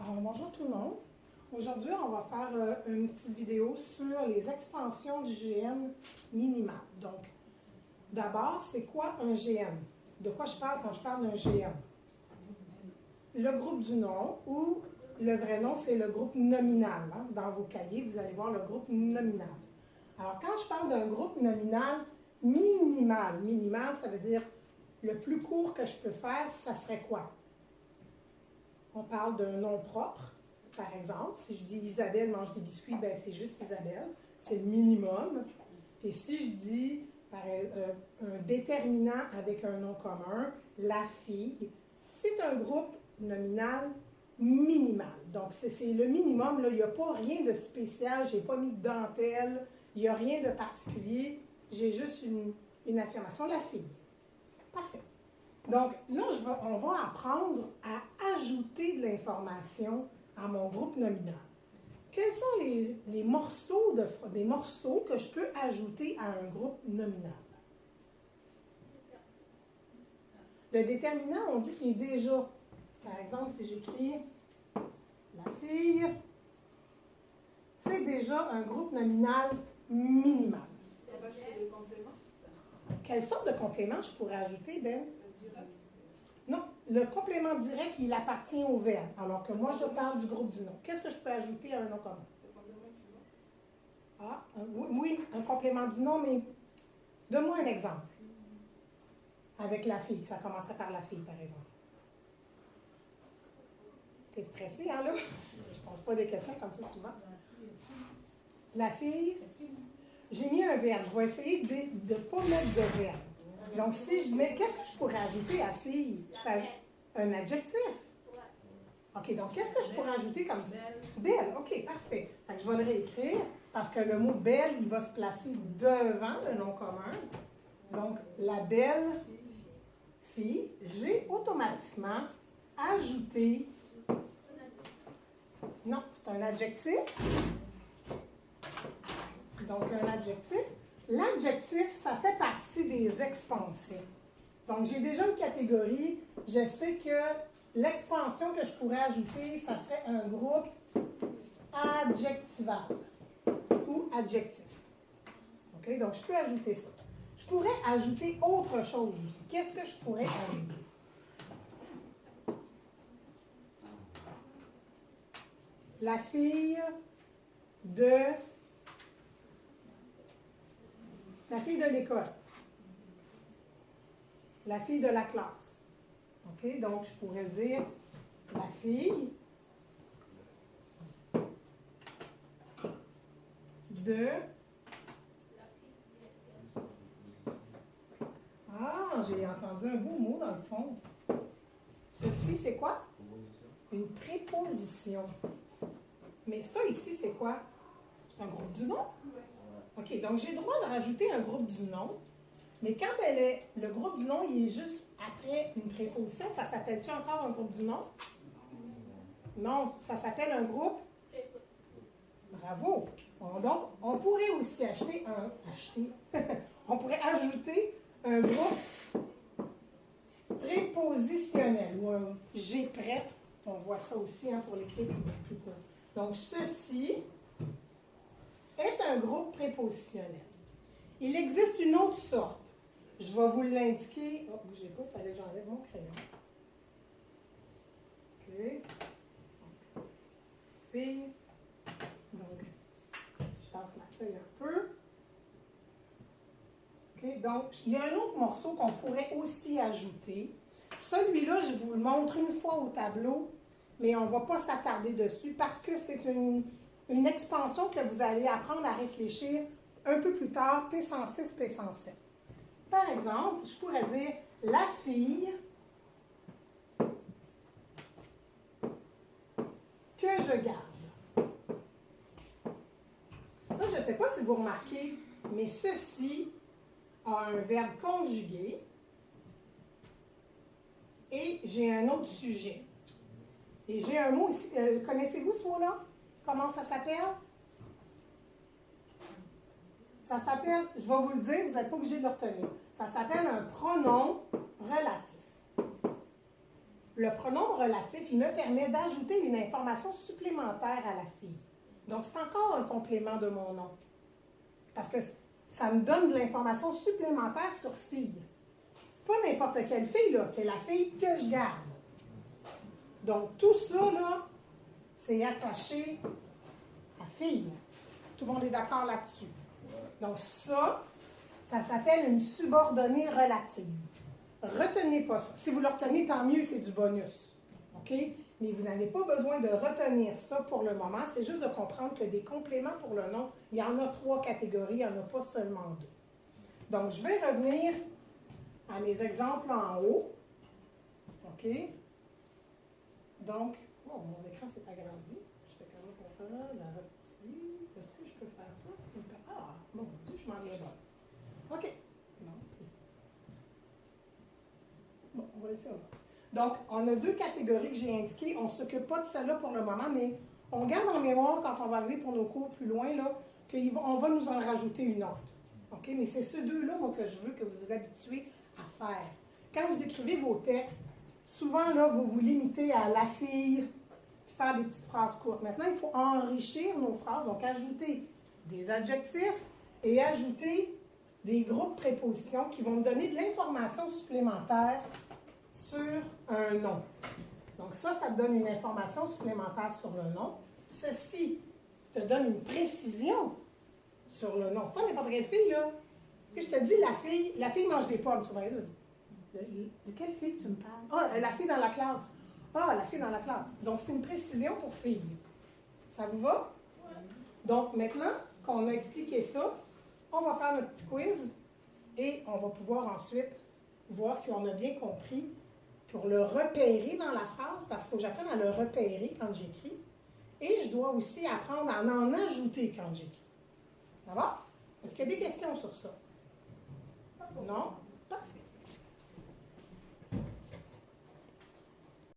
Alors, bonjour tout le monde. Aujourd'hui, on va faire une petite vidéo sur les expansions du GN minimal. Donc, d'abord, c'est quoi un GN? De quoi je parle quand je parle d'un GN? Le groupe du nom ou le vrai nom, c'est le groupe nominal. Hein? Dans vos cahiers, vous allez voir le groupe nominal. Alors, quand je parle d'un groupe nominal minimal, ça veut dire le plus court que je peux faire, ça serait quoi? On parle d'un nom propre, par exemple. Si je dis Isabelle mange des biscuits, ben c'est juste Isabelle. C'est le minimum. Et si je dis un déterminant avec un nom commun, la fille, c'est un groupe nominal minimal. Donc, c'est le minimum. Là, il n'y a pas rien de spécial. Je n'ai pas mis de dentelle. Il n'y a rien de particulier. J'ai juste une affirmation. La fille. Parfait. Donc, là, on va apprendre à ajouter de l'information à mon groupe nominal. Quels sont les morceaux, des morceaux que je peux ajouter à un groupe nominal? Le déterminant, on dit qu'il est déjà. Par exemple, si j'écris la fille, c'est déjà un groupe nominal minimal. Quelle sorte de complément je pourrais ajouter, Ben? Non, le complément direct, il appartient au verbe, alors que moi, je parle du groupe du nom. Qu'est-ce que je peux ajouter à un nom commun? Ah, oui, un complément du nom, mais donne-moi un exemple. Avec la fille, ça commencerait par la fille, par exemple. T'es stressé, hein, là? Je ne pose pas des questions comme ça souvent. La fille, j'ai mis un verbe. Je vais essayer de ne pas mettre de verbe. Donc, si je mets, qu'est-ce que je pourrais ajouter à fille? Un adjectif. OK, donc qu'est-ce que je pourrais ajouter comme belle? OK, parfait. Fait que je vais le réécrire parce que le mot belle, il va se placer devant le nom commun. Donc, la belle fille, j'ai automatiquement ajouté. Non, c'est un adjectif. Donc, un adjectif. L'adjectif, ça fait partie des expansions. Donc, j'ai déjà une catégorie. Je sais que l'expansion que je pourrais ajouter, ça serait un groupe adjectival ou adjectif. OK? Donc, je peux ajouter ça. Je pourrais ajouter autre chose aussi. Qu'est-ce que je pourrais ajouter? La fille de l'école. La fille de la classe. OK? Donc, je pourrais dire la fille de... Ah, j'ai entendu un beau mot dans le fond. Ceci, c'est quoi? Une préposition. Mais ça ici, c'est quoi? C'est un groupe du nom? OK, donc j'ai le droit de rajouter un groupe du nom, mais quand le groupe du nom, il est juste après une préposition, ça s'appelle-tu encore un groupe du nom? Non, ça s'appelle un groupe? Bravo! Donc, on pourrait aussi on pourrait ajouter un groupe prépositionnel ou un G prêt. On voit ça aussi hein, pour l'écrire plus court. Donc, ceci est un groupe prépositionnel. Il existe une autre sorte. Je vais vous l'indiquer. Oh, bougez pas, il fallait que j'enlève mon crayon. OK. Fille. Donc, je tasse ma feuille un peu. OK. Donc, il y a un autre morceau qu'on pourrait aussi ajouter. Celui-là, je vous le montre une fois au tableau, mais on ne va pas s'attarder dessus parce que c'est une expansion que vous allez apprendre à réfléchir un peu plus tard, P106, P107. Par exemple, je pourrais dire la fille que je garde. Là, je ne sais pas si vous remarquez, mais ceci a un verbe conjugué et j'ai un autre sujet. Et j'ai un mot ici. Connaissez-vous ce mot-là? Comment ça s'appelle? Ça s'appelle, je vais vous le dire, vous n'êtes pas obligé de le retenir. Ça s'appelle un pronom relatif. le pronom relatif, il me permet d'ajouter une information supplémentaire à la fille. Donc, c'est encore un complément de mon nom. Parce que ça me donne de l'information supplémentaire sur fille. C'est pas n'importe quelle fille, là. C'est la fille que je garde. Donc, tout ça, là, c'est attaché à fille. Tout le monde est d'accord là-dessus. Donc, ça s'appelle une subordonnée relative. Retenez pas ça. Si vous le retenez, tant mieux, c'est du bonus. OK? Mais vous n'avez pas besoin de retenir ça pour le moment. C'est juste de comprendre que des compléments pour le nom, il y en a 3 catégories, il n'y en a pas seulement 2. Donc, je vais revenir à mes exemples en haut. OK? Donc, oh, mon écran s'est agrandi. Je fais comment pour faire la reptie. Est-ce que je peux faire ça? Ah, mon Dieu, je m'en viens là. OK. Non. Bon, on va laisser là. Donc, on a 2 catégories que j'ai indiquées. On ne s'occupe pas de celle-là pour le moment, mais on garde en mémoire quand on va arriver pour nos cours plus loin, là, qu'on va nous en rajouter une autre. OK? Mais c'est ces 2-là que je veux que vous vous habituez à faire. Quand vous écrivez vos textes, souvent, là, vous vous limitez à la fille, puis faire des petites phrases courtes. Maintenant, il faut enrichir nos phrases, donc ajouter des adjectifs et ajouter des groupes prépositions qui vont me donner de l'information supplémentaire sur un nom. Donc ça te donne une information supplémentaire sur le nom. Ceci te donne une précision sur le nom. C'est pas n'importe quelle fille, là. Tu sais, je te dis, la fille mange des pommes. Tu vas regarder, de quelle fille tu me parles? Ah, la fille dans la classe. Ah, la fille dans la classe. Donc, c'est une précision pour fille. Ça vous va? Ouais. Donc, maintenant qu'on a expliqué ça, on va faire notre petit quiz et on va pouvoir ensuite voir si on a bien compris pour le repérer dans la phrase, parce qu'il faut que j'apprenne à le repérer quand j'écris. Et je dois aussi apprendre à en ajouter quand j'écris. Ça va? Est-ce qu'il y a des questions sur ça? Non?